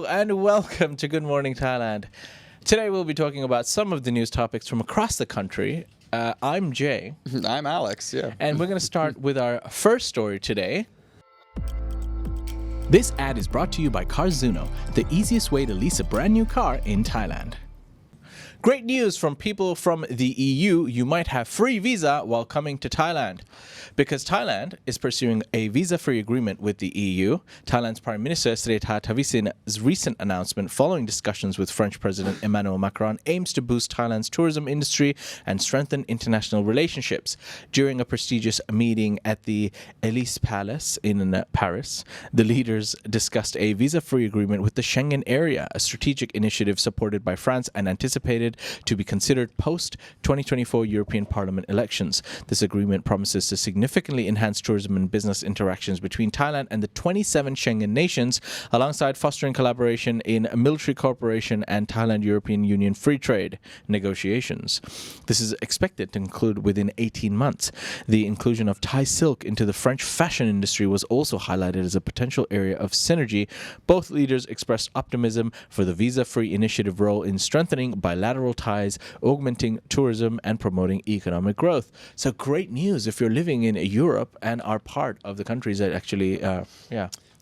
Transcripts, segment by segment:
Hello and welcome to Good Morning Thailand. Today we'll be talking about some of the news topics from across the country. I'm Jay. I'm Alex, yeah. And we're going to start with our first story today. This ad is brought to you by Carzuno, the easiest way to lease a brand new car in Thailand. Great news from people from the EU. You might have free visa while coming to Thailand. Because Thailand is pursuing a visa-free agreement with the EU, Thailand's Prime Minister Srettha Thavisin's recent announcement following discussions with French President Emmanuel Macron aims to boost Thailand's tourism industry and strengthen international relationships. During a prestigious meeting at the Elysee Palace in Paris, the leaders discussed a visa-free agreement with the Schengen area, a strategic initiative supported by France and anticipated to be considered post-2024 European Parliament elections. This agreement promises to significantly enhance tourism and business interactions between Thailand and the 27 Schengen nations, alongside fostering collaboration in military cooperation and Thailand-European Union free trade negotiations. This is expected to conclude within 18 months. The inclusion of Thai silk into the French fashion industry was also highlighted as a potential area of synergy. Both leaders expressed optimism for the visa-free initiative role in strengthening bilateral ties, augmenting tourism, and promoting economic growth. So great news if you're living in Europe and are part of the countries that actually, the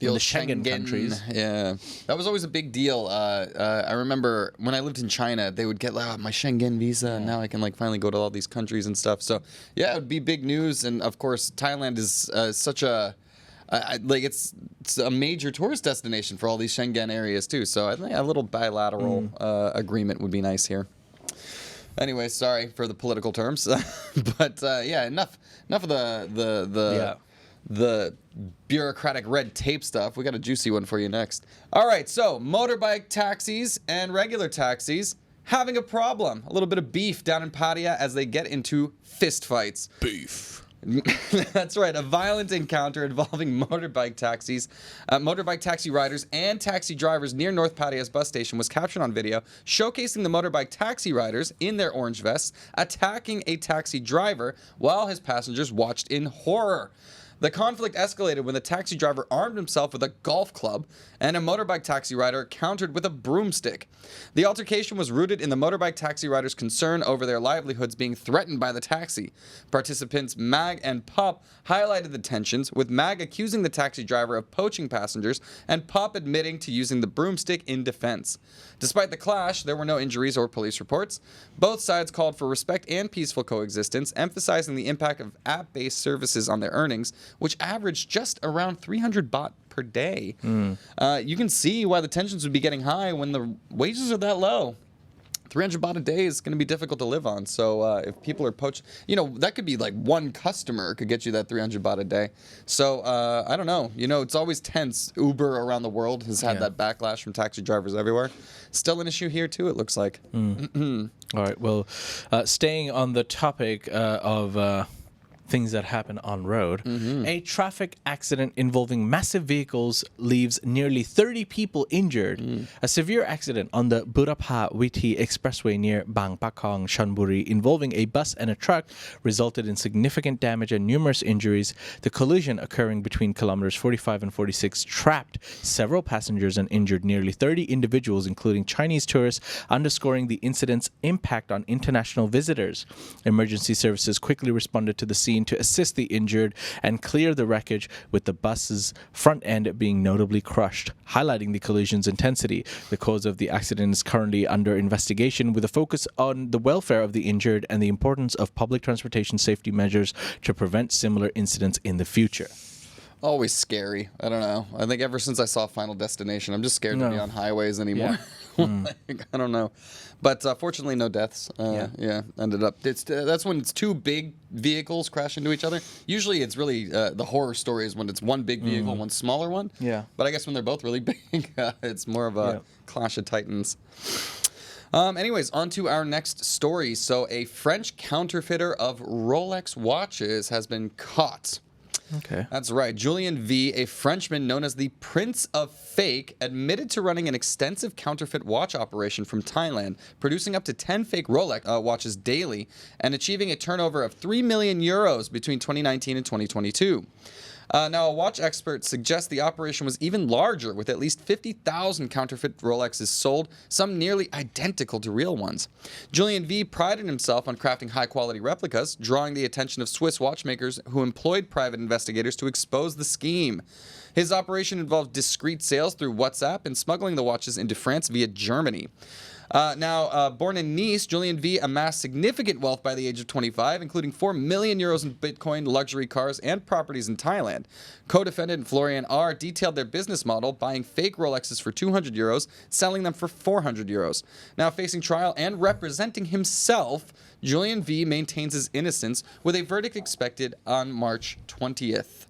Schengen countries. Yeah, that was always a big deal. I remember when I lived in China, they would get my Schengen visa, and now I can finally go to all these countries and stuff. So yeah, it would be big news. And of course, Thailand is such a it's a major tourist destination for all these Schengen areas too. So I think a little bilateral agreement would be nice here. Anyway, sorry for the political terms, but enough of the bureaucratic red tape stuff. We got a juicy one for you next. All right, so motorbike taxis and regular taxis having a problem. A little bit of beef down in Pattaya as they get into fist fights. Beef. That's right. A violent encounter involving motorbike taxi riders and taxi drivers near North Pattaya's bus station was captured on video, showcasing the motorbike taxi riders in their orange vests attacking a taxi driver while his passengers watched in horror. The conflict escalated when the taxi driver armed himself with a golf club and a motorbike taxi rider countered with a broomstick. The altercation was rooted in the motorbike taxi riders' concern over their livelihoods being threatened by the taxi. Participants Mag and Pop highlighted the tensions, with Mag accusing the taxi driver of poaching passengers and Pop admitting to using the broomstick in defense. Despite the clash, there were no injuries or police reports. Both sides called for respect and peaceful coexistence, emphasizing the impact of app-based services on their earnings, which averaged just around 300 baht per day. You can see why the tensions would be getting high when the wages are that low. 300 baht a day is going to be difficult to live on. So if people are poached, that could be like one customer could get you that 300 baht a day. So I don't know. It's always tense. Uber around the world has had that backlash from taxi drivers everywhere. Still an issue here too, it looks like. All right. Well, staying on the topic of things that happen on road. A traffic accident involving massive vehicles leaves nearly 30 people injured. A severe accident on the Burapha Withi Expressway near Bang Pakong, Chonburi, involving a bus and a truck resulted in significant damage and numerous injuries. The collision, occurring between kilometers 45 and 46, trapped several passengers and injured nearly 30 individuals, including Chinese tourists, underscoring the incident's impact on international visitors. Emergency services quickly responded to the scene to assist the injured and clear the wreckage, with the bus's front end being notably crushed, highlighting the collision's intensity. The cause of the accident is currently under investigation, with a focus on the welfare of the injured and the importance of public transportation safety measures to prevent similar incidents in the future. Always scary. I don't know. I think ever since I saw Final Destination, I'm just scared to be on highways anymore. I don't know. But fortunately, no deaths. Ended up. That's when it's two big vehicles crash into each other. Usually, it's really the horror story is when it's one big vehicle, one smaller one. Yeah. But I guess when they're both really big, it's more of a clash of titans. Anyways, on to our next story. So, a French counterfeiter of Rolex watches has been caught. Okay. That's right. Julien V., a Frenchman known as the Prince of Fake, admitted to running an extensive counterfeit watch operation from Thailand, producing up to 10 fake Rolex watches daily and achieving a turnover of 3 million euros between 2019 and 2022. Now, a watch expert suggests the operation was even larger, with at least 50,000 counterfeit Rolexes sold, some nearly identical to real ones. Julian V prided himself on crafting high-quality replicas, drawing the attention of Swiss watchmakers who employed private investigators to expose the scheme. His operation involved discreet sales through WhatsApp and smuggling the watches into France via Germany. Born in Nice, Julian V amassed significant wealth by the age of 25, including 4 million euros in Bitcoin, luxury cars, and properties in Thailand. Co-defendant Florian R. detailed their business model, buying fake Rolexes for 200 euros, selling them for 400 euros. Now facing trial and representing himself, Julian V maintains his innocence, with a verdict expected on March 20th.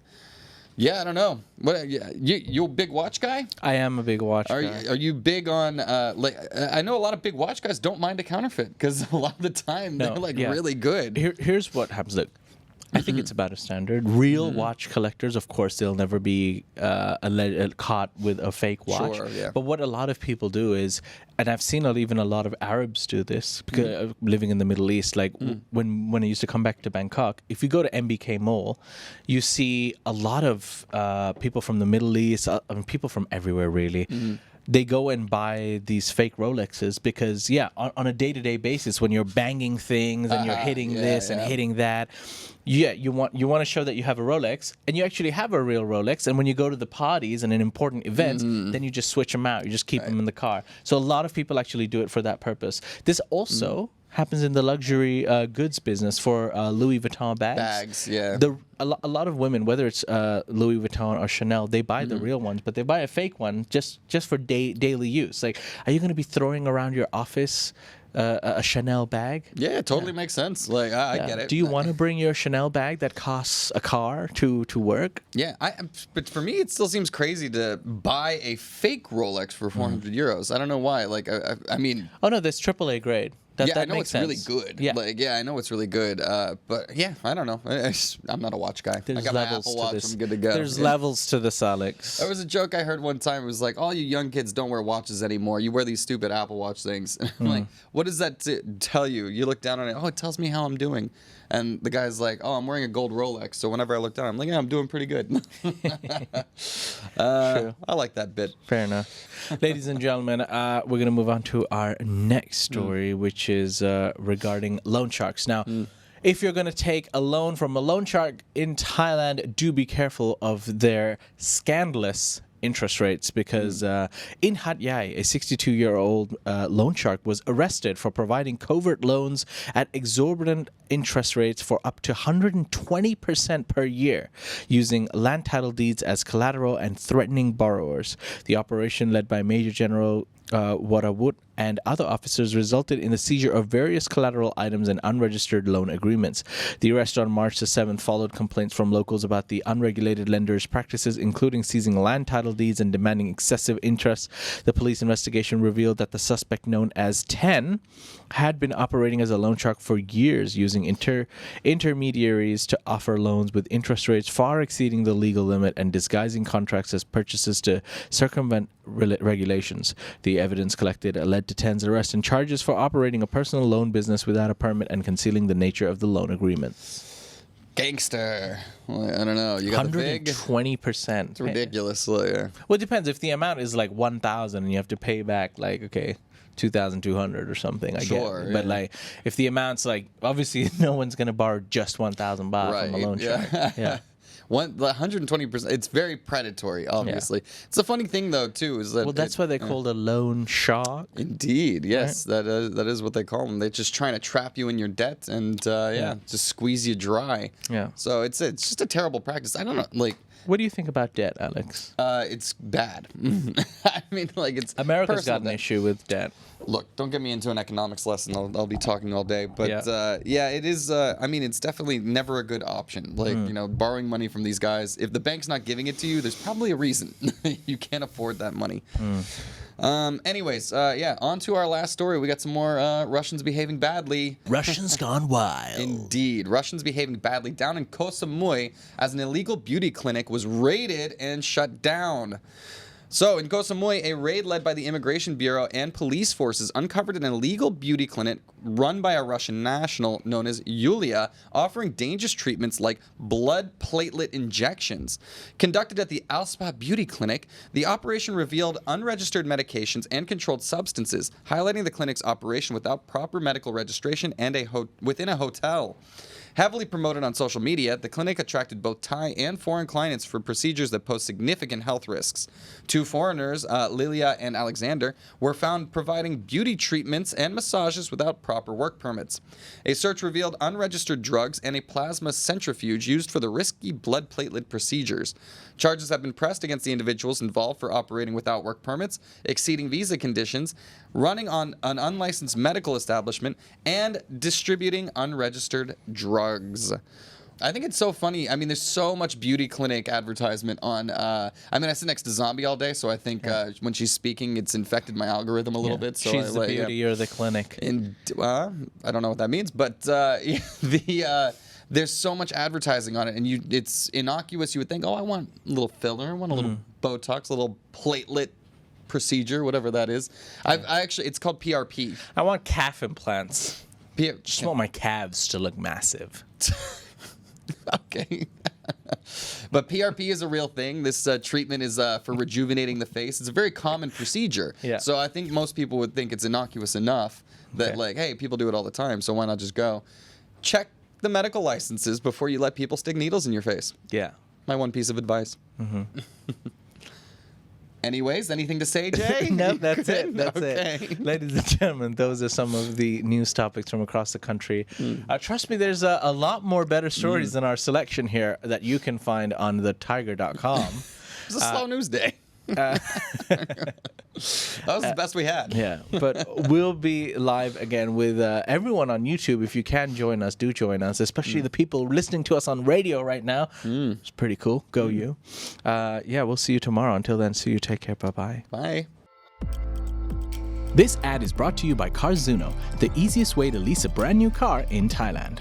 Yeah, I don't know. What you a big watch guy? I am a big watch guy. Are you big on I know a lot of big watch guys don't mind a counterfeit because a lot of the time they're really good. Here's what happens. Look, I think it's about a standard. Real watch collectors, of course, they'll never be caught with a fake watch. Sure, yeah. But what a lot of people do is, and I've seen even a lot of Arabs do this, because living in the Middle East, like when I used to come back to Bangkok, if you go to MBK Mall, you see a lot of people from the Middle East, people from everywhere, really. They go and buy these fake Rolexes because, on a day-to-day basis, when you're banging things and you're hitting this and hitting that, you want to show that you have a Rolex, and you actually have a real Rolex. And when you go to the parties and in important events, then you just switch them out. You just keep them in the car. So a lot of people actually do it for that purpose. This also happens in the luxury goods business for Louis Vuitton bags. A lot of women, whether it's Louis Vuitton or Chanel, they buy the real ones, but they buy a fake one just for daily use. Like, are you going to be throwing around your office a Chanel bag? Yeah, it totally makes sense. Like, I get it. Do you want to bring your Chanel bag that costs a car to work? Yeah, but for me, it still seems crazy to buy a fake Rolex for 400 euros. I don't know why. Like, I mean... Oh, no, that's AAA grade. That I know makes it's really sense. good. Yeah. I know it's really good. But yeah, I don't know. I'm not a watch guy. There's I got my levels Apple to Watch. this. I'm good to go. There's levels to this, Alex. There was a joke I heard one time. It was like, all you young kids don't wear watches anymore. You wear these stupid Apple Watch things. I'm like, what does that tell you? You look down on it. Oh, it tells me how I'm doing. And the guy's like, oh, I'm wearing a gold Rolex. So whenever I look down, I'm like, yeah, I'm doing pretty good. True. I like that bit. Fair enough. Ladies and gentlemen, we're going to move on to our next story, which is regarding loan sharks. Now, if you're going to take a loan from a loan shark in Thailand, do be careful of their scandalous interest rates, because in Hat Yai, a 62-year-old loan shark was arrested for providing covert loans at exorbitant interest rates for up to 120% per year, using land title deeds as collateral and threatening borrowers. The operation, led by Major General Warawut and other officers, resulted in the seizure of various collateral items and unregistered loan agreements. The arrest on March the 7th followed complaints from locals about the unregulated lenders' practices, including seizing land title deeds and demanding excessive interest. The police investigation revealed that the suspect, known as 10, had been operating as a loan shark for years, using intermediaries to offer loans with interest rates far exceeding the legal limit and disguising contracts as purchases to circumvent regulations. The evidence collected led to 10's arrest and charges for operating a personal loan business without a permit and concealing the nature of the loan agreement. Gangster. Well, I don't know. You got the big 120%. It's ridiculous. Yeah. Well, it depends. If the amount is like 1,000 and you have to pay back 2,200 or something, I sure, get. But if the amount's obviously no one's gonna borrow just 1,000 baht from a loan shark. Yeah. 120%. It's very predatory, obviously. Yeah. It's a funny thing, though, too, is that... Well, that's why they're called a loan shark. Indeed, yes. Right? That is what they call them. They're just trying to trap you in your debt and, just squeeze you dry. Yeah. So it's just a terrible practice. I don't know, What do you think about debt, Alex? It's bad. I mean, it's... America's got an issue with debt. Look, don't get me into an economics lesson. I'll be talking all day. But, it is... it's definitely never a good option. Borrowing money from these guys. If the bank's not giving it to you, there's probably a reason. You can't afford that money. Anyways, on to our last story. We got some more Russians behaving badly. Russians gone wild. Indeed. Russians behaving badly down in Koh Samui as an illegal beauty clinic was raided and shut down. So, in Koh Samui, a raid led by the Immigration Bureau and police forces uncovered an illegal beauty clinic run by a Russian national known as Yulia, offering dangerous treatments like blood platelet injections. Conducted at the Alspa Beauty Clinic, the operation revealed unregistered medications and controlled substances, highlighting the clinic's operation without proper medical registration and within a hotel. Heavily promoted on social media, the clinic attracted both Thai and foreign clients for procedures that pose significant health risks. Two foreigners, Lilia and Alexander, were found providing beauty treatments and massages without proper work permits. A search revealed unregistered drugs and a plasma centrifuge used for the risky blood platelet procedures. Charges have been pressed against the individuals involved for operating without work permits, exceeding visa conditions, running on an unlicensed medical establishment, and distributing unregistered drugs. I think it's so funny. I mean, there's so much beauty clinic advertisement on. I sit next to Zombie all day, so I think when she's speaking, it's infected my algorithm a little bit. So she's the beauty, you're the clinic. And I don't know what that means, but there's so much advertising on it, and it's innocuous. You would think, oh, I want a little filler, I want a little Botox, a little platelet procedure, whatever that is. I actually, it's called PRP. I want calf implants. Just want my calves to look massive. Okay. But PRP is a real thing. This treatment is for rejuvenating the face. It's a very common procedure. Yeah. So I think most people would think it's innocuous enough that, like, hey, people do it all the time, so why not just go? Check the medical licenses before you let people stick needles in your face. Yeah. My one piece of advice. Anyways, anything to say, Jay? No, that's it. That's okay. it. Ladies and gentlemen, those are some of the news topics from across the country. Trust me, there's a lot more better stories than our selection here that you can find on the Thaiger.com. It's a slow news day. That was the best we had. Yeah, but we'll be live again with everyone on YouTube. If you can join us, do join us, especially the people listening to us on radio right now. It's pretty cool. Go you. Yeah, we'll see you tomorrow. Until then, see you. Take care. Bye-bye. Bye. This ad is brought to you by Carzuno, the easiest way to lease a brand new car in Thailand.